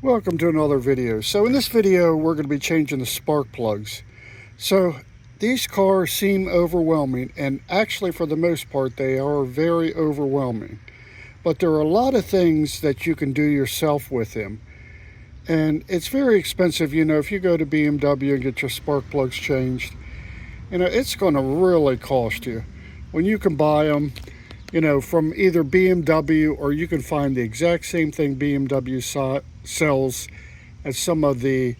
Welcome to another video. So in this video we're going to be changing the spark plugs. So these cars seem overwhelming, and actually for the most part they are very overwhelming. But there are a lot of things that you can do yourself with them. And it's very expensive, if you go to BMW and get your spark plugs changed, it's going to really cost you. When you can buy them, from either BMW, or you can find the exact same thing BMW sells at some of the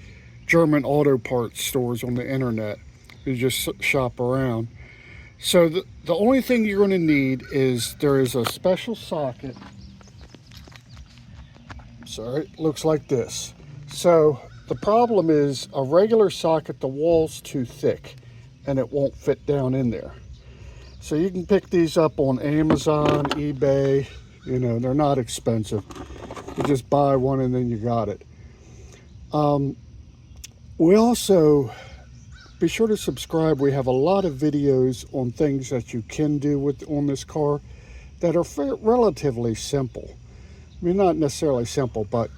German auto parts stores on the internet. You just shop around. So the only thing you're going to need is there is a special socket. Sorry, it looks like this. So the problem is a regular socket, the wall's too thick and it won't fit down in there. So you can pick these up on Amazon, eBay, they're not expensive. You just buy one and then you got it. We also, be sure to subscribe. We have a lot of videos on things that you can do on this car that are relatively simple. I mean, not necessarily simple, but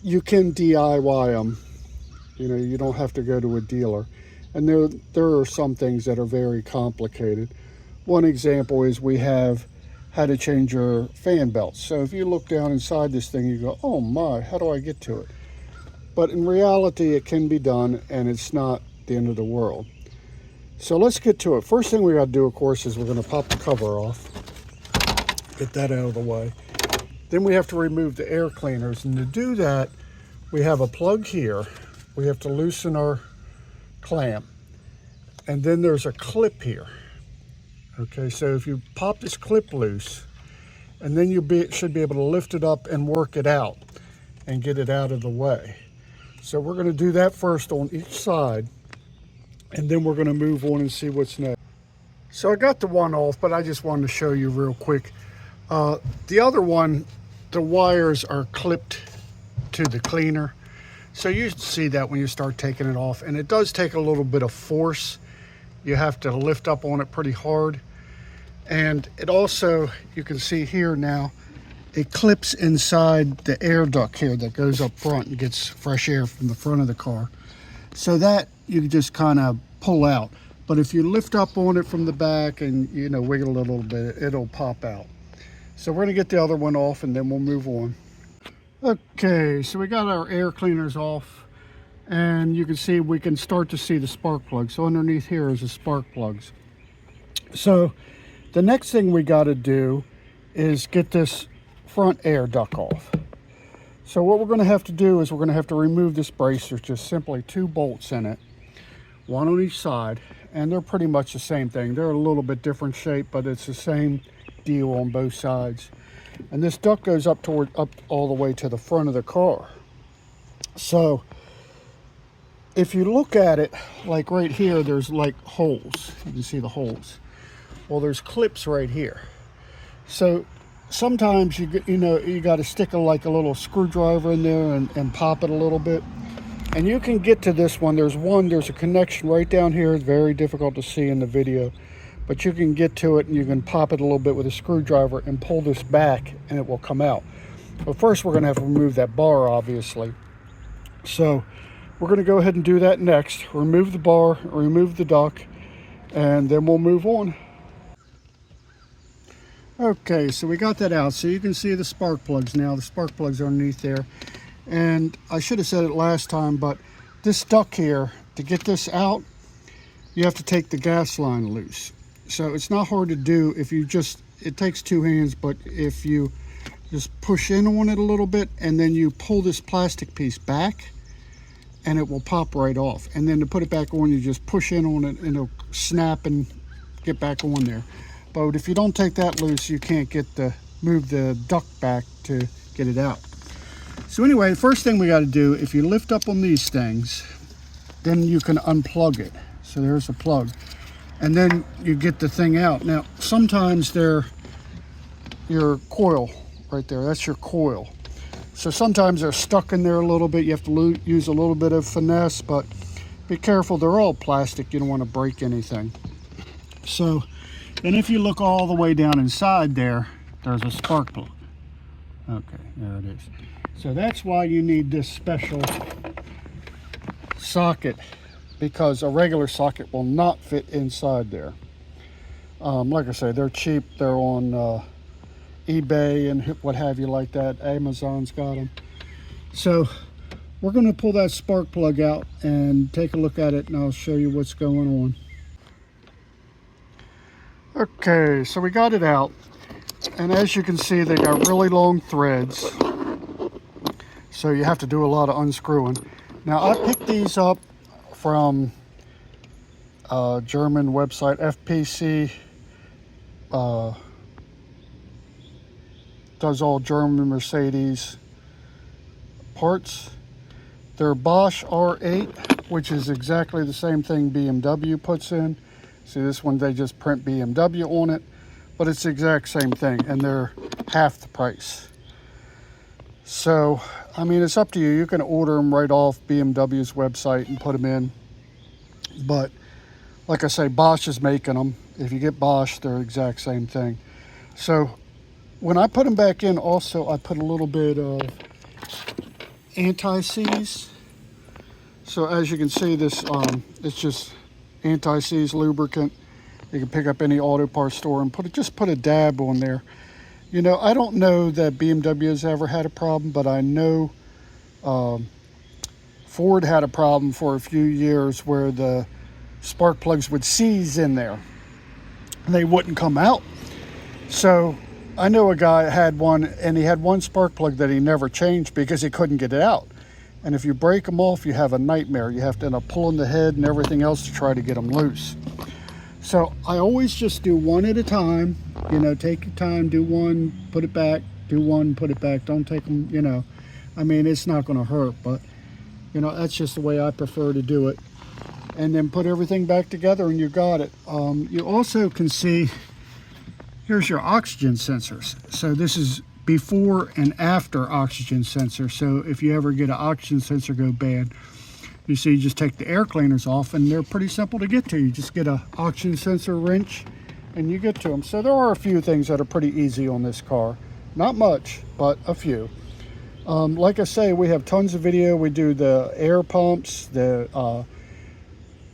you can DIY them. You don't have to go to a dealer. And there are some things that are very complicated. One example is we have how to change your fan belts. So if you look down inside this thing, you go, oh my, how do I get to it? But in reality, it can be done, and it's not the end of the world. So let's get to it. First thing we got to do, of course, is we're going to pop the cover off. Get that out of the way. Then we have to remove the air cleaners. And to do that, we have a plug here. We have to loosen our clamp. And then there's a clip here. Okay, so if you pop this clip loose, and then you should be able to lift it up and work it out and get it out of the way. So we're going to do that first on each side, and then we're going to move on and see what's next. So I got the one off, but I just wanted to show you real quick. The other one, the wires are clipped to the cleaner. So you see that when you start taking it off, and it does take a little bit of force. You have to lift up on it pretty hard. And it also, you can see here now, it clips inside the air duct here that goes up front and gets fresh air from the front of the car. So that you just kind of pull out. But if you lift up on it from the back and, wiggle it a little bit, it'll pop out. So we're gonna get the other one off and then we'll move on. Okay, so we got our air cleaners off. And you can see, we can start to see the spark plugs. So underneath here is the spark plugs. So the next thing we got to do is get this front air duct off. So what we're going to have to do is we're going to have to remove this brace. There's just simply 2 bolts in it, one on each side, and they're pretty much the same thing. They're a little bit different shape, but it's the same deal on both sides. And this duct goes up all the way to the front of the car. So if you look at it, like right here, there's like holes. You can see the holes. Well, there's clips right here. So sometimes you got to stick like a little screwdriver in there and pop it a little bit. And you can get to this one. There's a connection right down here. It's very difficult to see in the video, but you can get to it and you can pop it a little bit with a screwdriver and pull this back and it will come out. But first we're going to have to remove that bar, obviously. So we're going to go ahead and do that next. Remove the bar, remove the duct, and then we'll move on. Okay, so we got that out. So you can see the spark plugs now. The spark plugs are underneath there. And I should have said it last time, but this duct here, to get this out, you have to take the gas line loose. So it's not hard to do if you it takes 2 hands, but if you just push in on it a little bit and then you pull this plastic piece back, and it will pop right off. And then to put it back on, you just push in on it and it'll snap and get back on there. But if you don't take that loose, you can't move the duct back to get it out. So anyway, the first thing we got to do, if you lift up on these things, then you can unplug it. So there's a plug. And then you get the thing out. Now, sometimes they're your coil right there. That's your coil. So sometimes they're stuck in there a little bit. You have to use a little bit of finesse, but be careful. They're all plastic. You don't want to break anything. So then if you look all the way down inside there, there's a spark plug. Okay, there it is. So that's why you need this special socket, because a regular socket will not fit inside there. Like I say, they're cheap. They're on eBay and what have you like that. Amazon's got them. So we're going to pull that spark plug out and take a look at it, and I'll show you what's going on. Okay, so we got it out, and as you can see, they got really long threads, so you have to do a lot of unscrewing. Now, I picked these up from a German website, FPC. Does all German Mercedes parts. They're Bosch R8, which is exactly the same thing BMW puts in. See, this one, they just print BMW on it, but it's the exact same thing, and they're half the price. So, I mean, it's up to you. You can order them right off BMW's website and put them in. But, like I say, Bosch is making them. If you get Bosch, they're the exact same thing. So, when I put them back in, also, I put a little bit of anti-seize. So, as you can see, this it's just anti-seize lubricant. You can pick up any auto parts store and just put a dab on there. You know, I don't know that BMW has ever had a problem, but I know Ford had a problem for a few years where the spark plugs would seize in there and they wouldn't come out. So I know a guy had one, and he had one spark plug that he never changed because he couldn't get it out. And if you break them off, you have a nightmare. You have to end up pulling the head and everything else to try to get them loose. So I always just do one at a time. You know, take your time, do one, put it back, do one, put it back. Don't take them, you know. I mean, it's not going to hurt, but, you know, that's just the way I prefer to do it. And then put everything back together and you got it. You also can see, here's your oxygen sensors. So this is before and after oxygen sensor. So if you ever get an oxygen sensor go bad, you see, you just take the air cleaners off, and they're pretty simple to get to. You just get a oxygen sensor wrench and you get to them. So there are a few things that are pretty easy on this car. Not much, but a few. Like I say, we have tons of video. We do the air pumps, the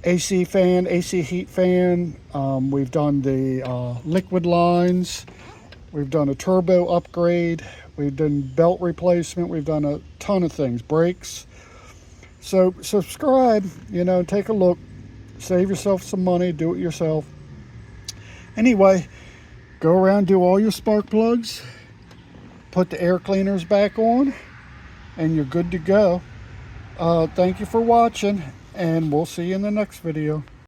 AC fan, AC heat fan. We've done the liquid lines. We've done a turbo upgrade. We've done belt replacement. We've done a ton of things, brakes. So subscribe, you know, take a look, save yourself some money, do it yourself. Anyway, go around, do all your spark plugs, put the air cleaners back on, and you're good to go. Thank you for watching, and we'll see you in the next video.